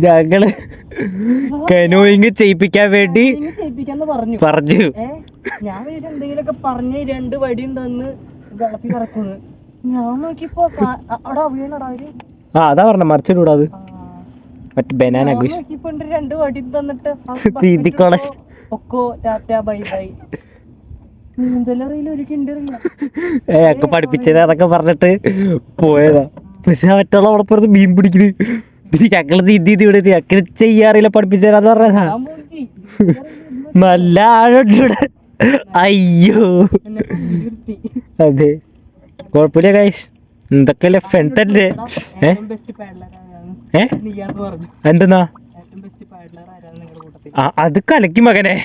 ഞങ്ങള് കനോയിങ് ചെയ്യിപ്പിക്കാൻ വേണ്ടി പറഞ്ഞു. ഞാൻ വിചാരിച്ചു എന്തെങ്കിലുമൊക്കെ പറഞ്ഞ് 2 വടിയും തന്ന് വെള്ളത്തിൽ കിടക്കുന്നു. ഞാൻ നോക്കിയപ്പോ വീണടാ അവര്. അതാ പറഞ്ഞ മറിച്ചിടൂടാത് മറ്റേ ബനാന 2 വടിയും തന്നിട്ട് ഒക്കോ ടാറ്റ ബൈ ബൈ. നീന്തലറിയില്ല, ഒരു കിണ്ടറിയില്ല. ഒക്കെ പഠിപ്പിച്ചത് അതൊക്കെ പറഞ്ഞിട്ട് പോയതാ. പക്ഷെ മറ്റുള്ള അവിടെ പുറത്ത് മീൻ പിടിക്കുന്നു. ഞങ്ങള് നീന്തി ഇവിടെ ഞങ്ങൾ ചെയ്യാറില്ല, പഠിപ്പിച്ചതാന്ന് പറഞ്ഞാ. നല്ല ആഴുണ്ട് ഇവിടെ. അയ്യോ അതെ കൊഴപ്പില്ല ഗൈസ്. എന്തൊക്കെയല്ലേ ഫ്രണ്ട് അല്ലേ? എന്തെന്നാ അത് കലക്കി മകനെ.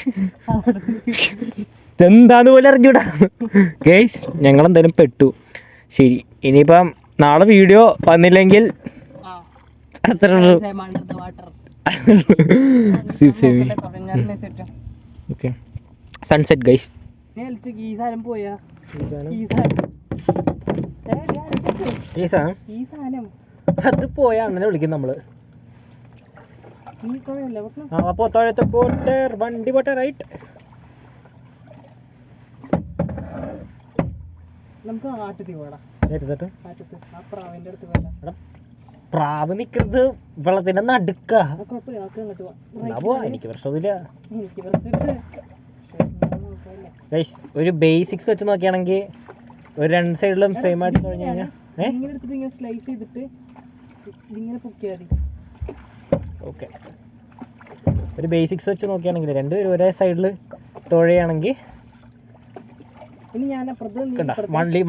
എന്താന്ന് പോലെ അറിഞ്ഞൂടാ ഗൈസ്. ഞങ്ങളെന്തായാലും പെട്ടു. ശരി, ഇനിയിപ്പം നാളെ വീഡിയോ വന്നില്ലെങ്കിൽ അത്രേ ഉള്ളൂ. Sunset guys. അത് പോയാ അങ്ങനെ വിളിക്കും നമ്മള്. അപ്പൊ താഴത്തെ പോട്ടെ, വണ്ടി പോട്ടെ. റൈറ്റ്, പ്രാവ് നിക്കരുത് വെള്ളത്തിന്റെ നടുക്ക. എനിക്ക് പ്രശ്നമൊന്നുമില്ല. ഒരു ബേസിക്സ് വെച്ച് നോക്കുകയാണെങ്കിൽ ഒരു 2 സൈഡിലും സെയിം ആയിട്ട് കഴിഞ്ഞു കഴിഞ്ഞാൽ ഓക്കെ. ഒരു ബേസിക്സ് വെച്ച് നോക്കുകയാണെങ്കിൽ 2 പേരും ഒരേ സൈഡിൽ തുഴയാണെങ്കിൽ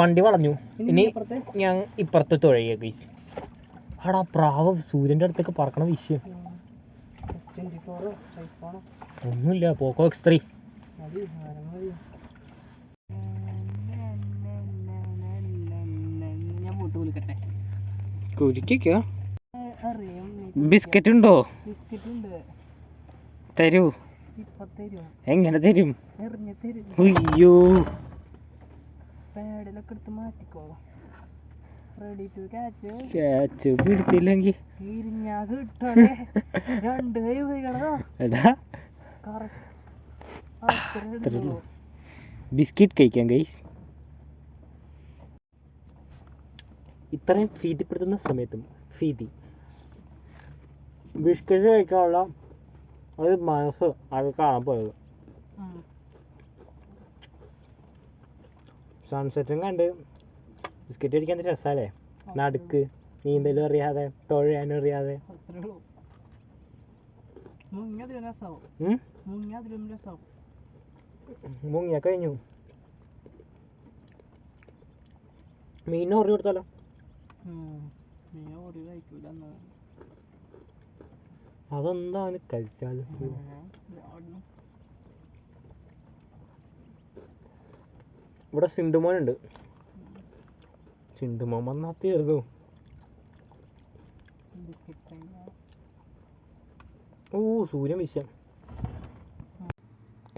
വണ്ടി വളഞ്ഞു. ഇനി ഞാൻ ഇപ്പുറത്ത് തുഴയ ഗൈസ്. ആടാ പ്രാവ് സൂര്യന്റെ അടുത്തേക്ക് പറക്കണ വിഷയം ഒന്നുമില്ല. പോക്കോ X3 കുരിക്കോ. ബിസ്ക്കറ്റ് ഉണ്ടോ? തരൂ. എങ്ങനെ തരും? അയ്യോ ക്യാച്ച് പിടിച്ചില്ലെങ്കിൽ ബിസ്ക്കറ്റ് കഴിക്കാം ഗൈസ്. ഇത്രയും ഭീതിപ്പെടുത്തുന്ന സമയത്തും ബിസ്ക്കറ്റ് കഴിക്കാനുള്ള ഒരു മനസ്സ് അത് കാണാൻ പോയത്. സൺസെറ്റും കണ്ട് ബിസ്ക്കറ്റ് കഴിക്കാൻ രസമല്ലേ? നടുക്ക് നീന്തലും അറിയാതെ തുഴയാനും അറിയാതെ. മുങ്ങിയ കഴിഞ്ഞു. മീൻ ഓറി കൊടുത്താലോ? അതെന്താണ് കഴിച്ചാലും. ഇവിടെ സിണ്ടുമോനുണ്ട്. സിണ്ടുമോൻ വന്നാ തീർന്നു. സൂര്യൻ വിഷയം.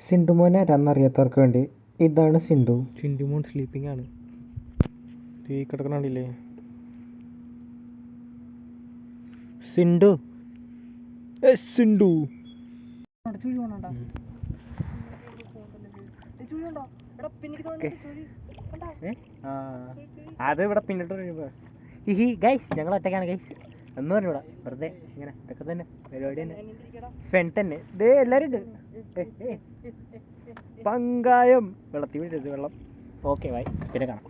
സിണ്ടുമോനെ ആരാന്നറിയാത്തവർക്ക് വേണ്ടി ഇതാണ് സിണ്ടു. സിണ്ടുമോൻ സ്ലീപ്പിംഗ് ആണ്. കിടക്കണില്ലേ സിണ്ടു? സിണ്ടു അത് ഇവിടെ പിന്നിട്ട് ഗൈസ്. ഞങ്ങൾ ഒറ്റയ്ക്കാണ് ഗൈസ്. ഒന്നും പറഞ്ഞൂടാ, വെറുതെ ഇങ്ങനെ ഇതൊക്കെ തന്നെ പരിപാടി തന്നെ. ഫ്രണ്ട് തന്നെ ദേ എല്ലാരും ഉണ്ട്. പങ്കായം വെള്ളത്തിൽ വീഴരുത് വെള്ളം. ഓക്കെ ബൈ, പിന്നെ കാണാം.